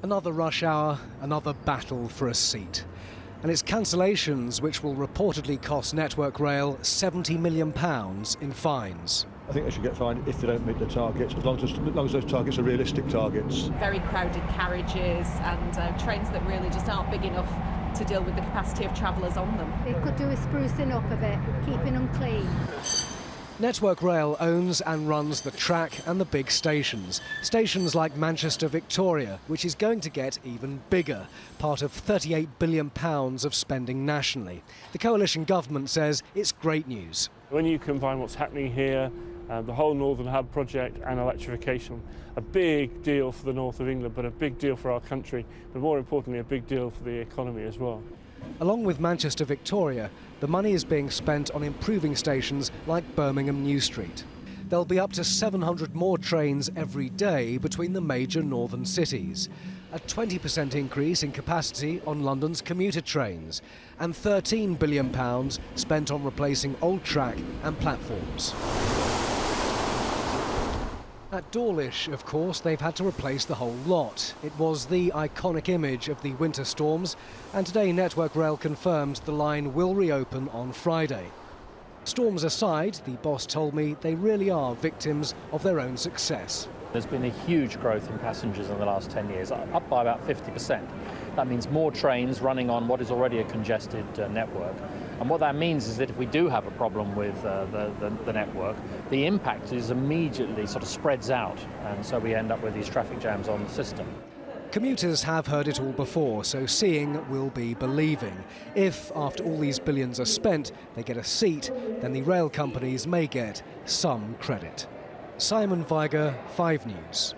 Another rush hour, another battle for a seat. And it's cancellations which will reportedly cost Network Rail £70 million in fines. I think they should get fined if they don't meet the targets, as long as those targets are realistic targets. Very crowded carriages and trains that really just aren't big enough to deal with the capacity of travellers on them. They could do with sprucing up a bit, keeping them clean. Network Rail owns and runs the track and the big stations. Stations like Manchester Victoria, which is going to get even bigger, part of £38 billion of spending nationally. The coalition government says it's great news. When you combine what's happening here, the whole Northern Hub project and electrification, a big deal for the north of England, but a big deal for our country, but more importantly, a big deal for the economy as well. Along with Manchester Victoria, the money is being spent on improving stations like Birmingham New Street. There'll be up to 700 more trains every day between the major northern cities, a 20% increase in capacity on London's commuter trains, and £13 billion spent on replacing old track and platforms. At Dawlish, of course, they've had to replace the whole lot. It was the iconic image of the winter storms, and today Network Rail confirmed the line will reopen on Friday. Storms aside, the boss told me they really are victims of their own success. There's been a huge growth in passengers in the last 10 years, up by about 50%. That means more trains running on what is already a congested network. And what that means is that if we do have a problem with the network, the impact is immediately sort of spreads out, and so we end up with these traffic jams on the system. Commuters have heard it all before, so seeing will be believing. If, after all these billions are spent, they get a seat, then the rail companies may get some credit. Simon Viger, 5 News.